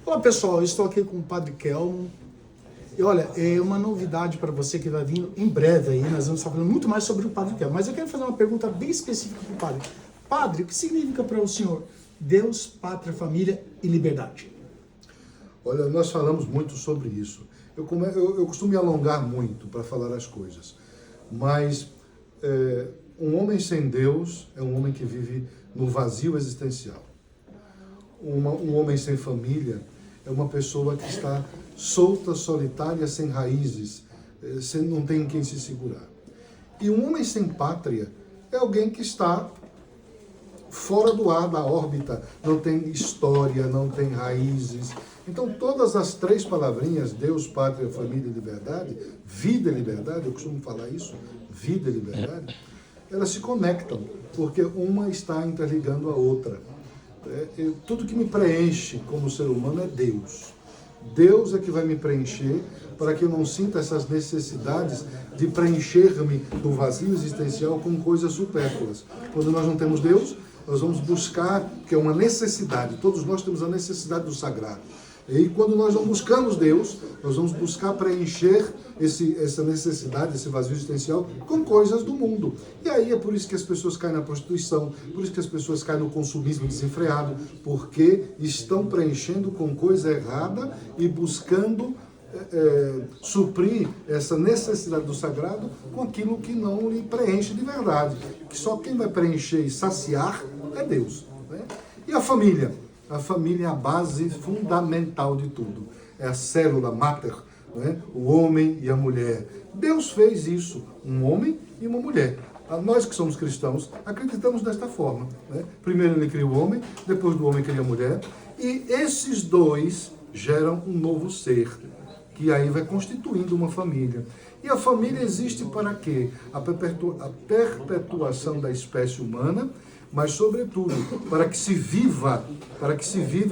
Olá pessoal, eu estou aqui com o Padre Kelmo. E olha, é uma novidade para você que vai vir em breve aí, nós vamos estar falando muito mais sobre o Padre Kelmo. Mas eu quero fazer uma pergunta bem específica para o Padre. Padre, o que significa para o senhor Deus, Pátria, Família e Liberdade? Olha, nós falamos muito sobre isso. Eu costumo me alongar muito para falar as coisas, mas um homem sem Deus é um homem que vive no vazio existencial. Um homem sem família é uma pessoa que está solta, solitária, sem raízes, não tem em quem se segurar. E um homem sem pátria é alguém que está fora do ar, da órbita, não tem história, não tem raízes. Então, todas as três palavrinhas, Deus, Pátria, Família e Liberdade, vida e liberdade, eu costumo falar isso, vida e liberdade, elas se conectam, porque uma está interligando a outra. Tudo que me preenche como ser humano é Deus. Deus é que vai me preencher para que eu não sinta essas necessidades de preencher-me do vazio existencial com coisas supérfluas. Quando nós não temos Deus, nós vamos buscar, que é uma necessidade, todos nós temos a necessidade do sagrado. E quando nós não buscamos Deus, nós vamos buscar preencher essa necessidade, esse vazio existencial com coisas do mundo. E aí é por isso que as pessoas caem na prostituição, por isso que as pessoas caem no consumismo desenfreado, porque estão preenchendo com coisa errada e buscando suprir essa necessidade do sagrado com aquilo que não lhe preenche de verdade. Que só quem vai preencher e saciar é Deus. Né? E a família? A família é a base fundamental de tudo. É a célula máter, né? O homem e a mulher. Deus fez isso, um homem e uma mulher. Nós que somos cristãos acreditamos desta forma. Né? Primeiro ele cria o homem, depois do homem cria a mulher. E esses dois geram um novo ser, que aí vai constituindo uma família. E a família existe para quê? A perpetuação da espécie humana, mas, sobretudo, para que se viva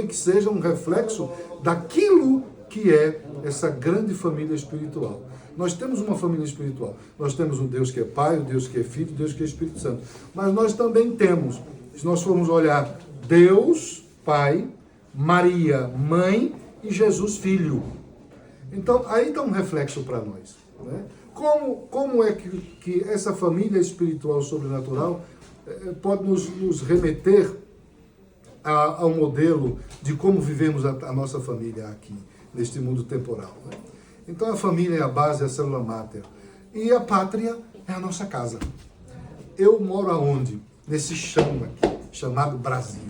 e que seja um reflexo daquilo que é essa grande família espiritual. Nós temos uma família espiritual. Nós temos um Deus que é Pai, um Deus que é Filho, um Deus que é Espírito Santo. Mas nós também temos, se nós formos olhar, Deus, Pai, Maria, Mãe e Jesus, Filho. Então, aí dá um reflexo para nós. Né? Como é que essa família espiritual sobrenatural pode nos remeter ao modelo de como vivemos a nossa família aqui, neste mundo temporal. Né? Então a família é a base, é a célula máter. E a pátria é a nossa casa. Eu moro aonde? Nesse chão aqui, chamado Brasil.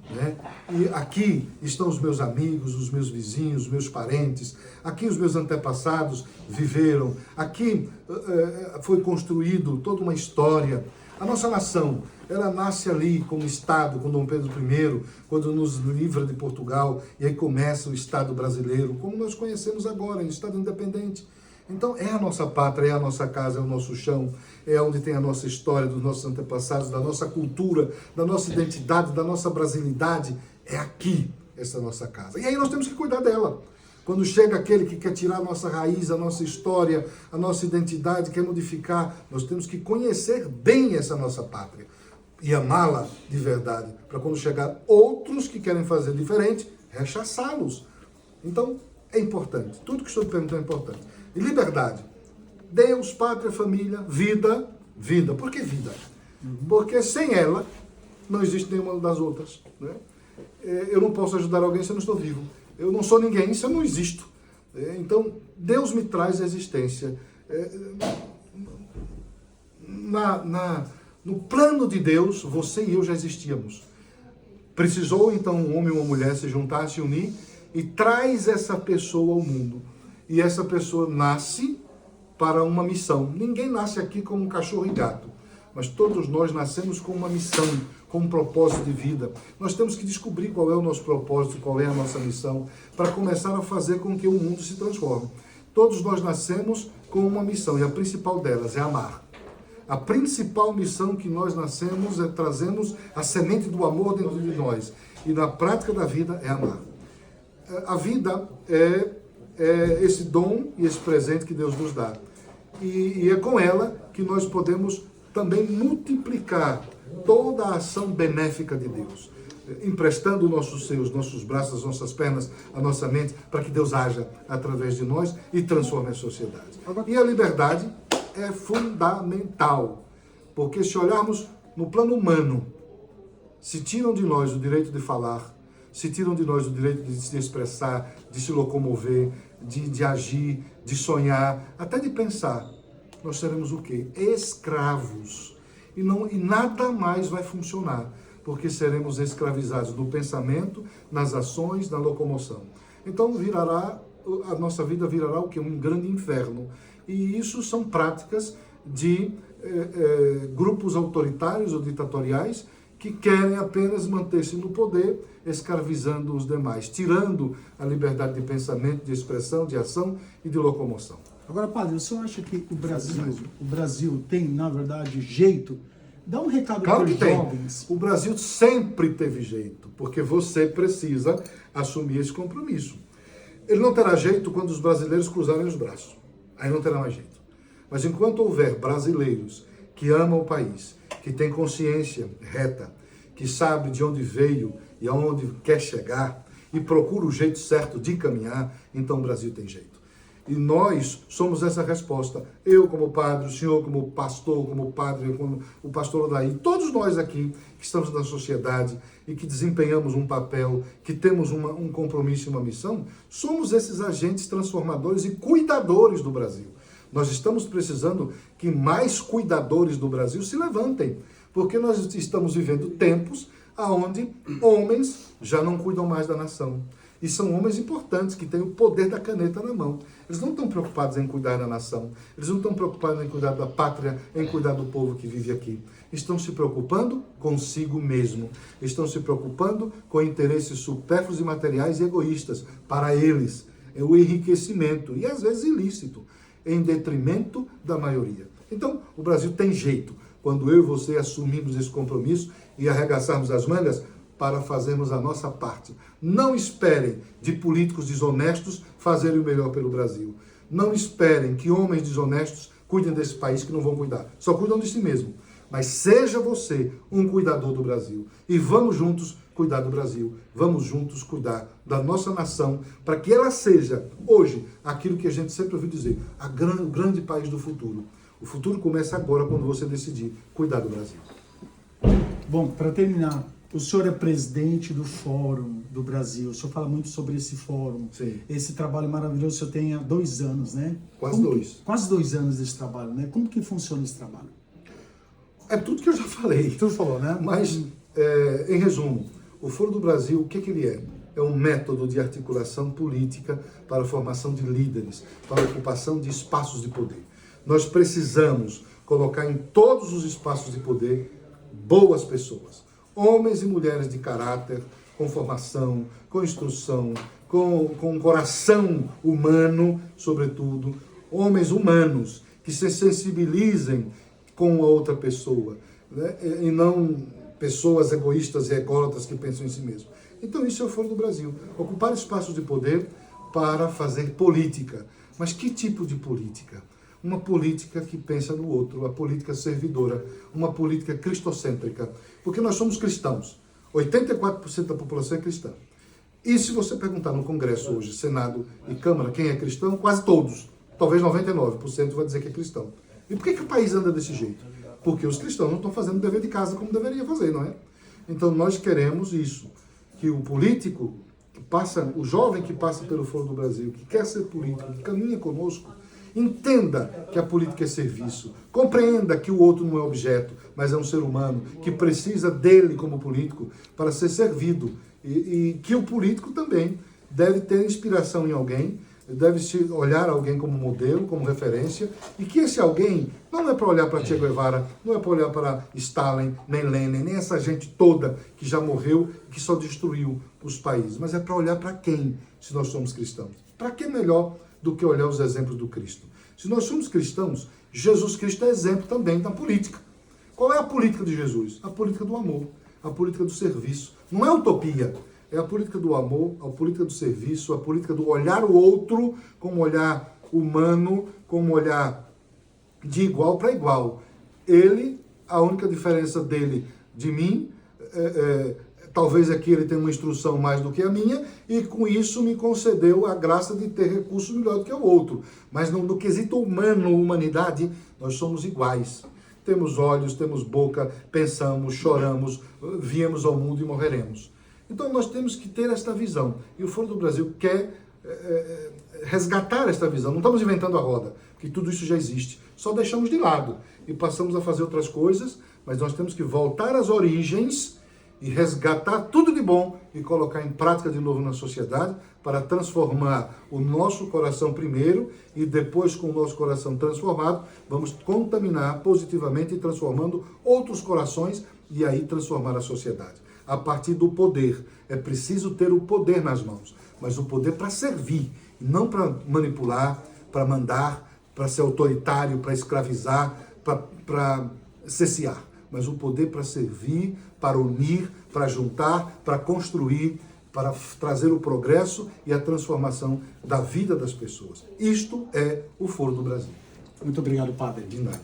Né? E aqui estão os meus amigos, os meus vizinhos, os meus parentes. Aqui os meus antepassados viveram. Aqui foi construído toda uma história. A nossa nação, ela nasce ali como Estado, com Dom Pedro I, quando nos livra de Portugal, e aí começa o Estado brasileiro, como nós conhecemos agora, em Estado independente. Então é a nossa pátria, é a nossa casa, é o nosso chão, é onde tem a nossa história, dos nossos antepassados, da nossa cultura, da nossa identidade, da nossa brasilidade. É aqui essa nossa casa. E aí nós temos que cuidar dela. Quando chega aquele que quer tirar a nossa raiz, a nossa história, a nossa identidade, quer modificar, nós temos que conhecer bem essa nossa pátria e amá-la de verdade, para quando chegar outros que querem fazer diferente, rechaçá-los. Então, é importante. Tudo que estou perguntando é importante. E liberdade. Deus, pátria, família, vida. Vida. Por que vida? Porque sem ela, não existe nenhuma das outras. Né? Eu não posso ajudar alguém se eu não estou vivo. Eu não sou ninguém se eu não existo. Então, Deus me traz a existência. No plano de Deus, você e eu já existíamos. Precisou, então, um homem e uma mulher se juntar, se unir e traz essa pessoa ao mundo. E essa pessoa nasce para uma missão. Ninguém nasce aqui como um cachorro e gato, mas todos nós nascemos com uma missão, com um propósito de vida. Nós temos que descobrir qual é o nosso propósito, qual é a nossa missão, para começar a fazer com que o mundo se transforme. Todos nós nascemos com uma missão, e a principal delas é amar. A principal missão que nós nascemos é trazermos a semente do amor dentro de nós. E na prática da vida é amar. A vida é esse dom e esse presente que Deus nos dá. E é com ela que nós podemos também multiplicar toda a ação benéfica de Deus. emprestando o nosso ser, os nossos braços, as nossas pernas, a nossa mente, para que Deus haja através de nós e transforme a sociedade. E a liberdade é fundamental, porque se olharmos no plano humano, se tiram de nós o direito de falar, se tiram de nós o direito de se expressar, de se locomover, de agir, de sonhar, até de pensar, nós seremos o quê? Escravos. E nada mais vai funcionar, porque seremos escravizados no pensamento, nas ações, na locomoção. Então a nossa vida virará o quê? Um grande inferno. E isso são práticas de grupos autoritários ou ditatoriais que querem apenas manter-se no poder, escravizando os demais, tirando a liberdade de pensamento, de expressão, de ação e de locomoção. Agora, padre, o senhor acha que o Brasil tem, na verdade, jeito? Dá um recado para os jovens. O Brasil sempre teve jeito, porque você precisa assumir esse compromisso. Ele não terá jeito quando os brasileiros cruzarem os braços. Aí não terá mais jeito. Mas enquanto houver brasileiros que amam o país, que têm consciência reta, que sabe de onde veio e aonde quer chegar e procura o jeito certo de caminhar, então o Brasil tem jeito. E nós somos essa resposta. Eu como padre, o senhor como pastor, como padre, como o pastor Odaí, todos nós aqui que estamos na sociedade e que desempenhamos um papel, que temos um compromisso e uma missão, somos esses agentes transformadores e cuidadores do Brasil. Nós estamos precisando que mais cuidadores do Brasil se levantem, porque nós estamos vivendo tempos onde homens já não cuidam mais da nação. E são homens importantes, que têm o poder da caneta na mão. Eles não estão preocupados em cuidar da nação, eles não estão preocupados em cuidar da pátria, em cuidar do povo que vive aqui. Estão se preocupando consigo mesmo. Estão se preocupando com interesses supérfluos e materiais e egoístas para eles. É o enriquecimento, e às vezes ilícito, em detrimento da maioria. Então, o Brasil tem jeito, quando eu e você assumimos esse compromisso e arregaçarmos as mangas para fazermos a nossa parte. Não esperem de políticos desonestos fazerem o melhor pelo Brasil. Não esperem que homens desonestos cuidem desse país, que não vão cuidar. Só cuidam de si mesmo. Mas seja você um cuidador do Brasil. E vamos juntos cuidar do Brasil. Vamos juntos cuidar da nossa nação, para que ela seja, hoje, aquilo que a gente sempre ouviu dizer, o grande país do futuro. O futuro começa agora, quando você decidir cuidar do Brasil. Bom, para terminar, o senhor é presidente do Fórum do Brasil. O senhor fala muito sobre esse fórum. Sim. Esse trabalho maravilhoso, o senhor tem há 2 anos, né? Quase 2 anos desse trabalho, né? Como que funciona esse trabalho? É tudo que eu já falei. Tudo falou, né? Mas, em resumo, o Fórum do Brasil, o que ele é? É um método de articulação política para a formação de líderes, para a ocupação de espaços de poder. Nós precisamos colocar em todos os espaços de poder boas pessoas. Homens e mulheres de caráter, com formação, com instrução, com um coração humano, sobretudo. Homens humanos que se sensibilizem com a outra pessoa, né? E não pessoas egoístas e ególatras que pensam em si mesmo. Então isso é o Fórum do Brasil. Ocupar espaços de poder para fazer política. Mas que tipo de política? Uma política que pensa no outro, uma política servidora, uma política cristocêntrica. Porque nós somos cristãos. 84% da população é cristã. E se você perguntar no Congresso hoje, Senado e Câmara, quem é cristão, quase todos, talvez 99% vai dizer que é cristão. E por que o país anda desse jeito? Porque os cristãos não estão fazendo o dever de casa como deveria fazer, não é? Então nós queremos isso, que o político que passa, o jovem que passa pelo Fórum do Brasil, que quer ser político, que caminha conosco, entenda que a política é serviço, compreenda que o outro não é objeto, mas é um ser humano que precisa dele como político para ser servido, e que o político também deve ter inspiração em alguém, deve se olhar alguém como modelo, como referência, e que esse alguém não é para olhar para Che Guevara, não é para olhar para Stalin, nem Lenin, nem essa gente toda que já morreu e que só destruiu os países, mas é para olhar para quem, se nós somos cristãos. Para que melhor do que olhar os exemplos do Cristo? Se nós somos cristãos, Jesus Cristo é exemplo também da política. Qual é a política de Jesus? A política do amor, a política do serviço. Não é utopia. É a política do amor, a política do serviço, a política do olhar o outro como olhar humano, como olhar de igual para igual. Ele, a única diferença dele de mim, talvez aqui ele tenha uma instrução mais do que a minha, e com isso me concedeu a graça de ter recursos melhor do que o outro. Mas no quesito humano, humanidade, nós somos iguais. Temos olhos, temos boca, pensamos, choramos, viemos ao mundo e morreremos. Então nós temos que ter esta visão. E o Foro do Brasil quer resgatar esta visão. Não estamos inventando a roda, porque tudo isso já existe. Só deixamos de lado e passamos a fazer outras coisas, mas nós temos que voltar às origens e resgatar tudo de bom e colocar em prática de novo na sociedade para transformar o nosso coração primeiro e depois, com o nosso coração transformado, vamos contaminar positivamente e transformando outros corações e aí transformar a sociedade. A partir do poder. É preciso ter o poder nas mãos, mas o poder para servir, não para manipular, para mandar, para ser autoritário, para escravizar, para cessear, mas o poder para servir, para unir, para juntar, para construir, para trazer o progresso e a transformação da vida das pessoas. Isto é o Foro do Brasil. Muito obrigado, padre. De nada.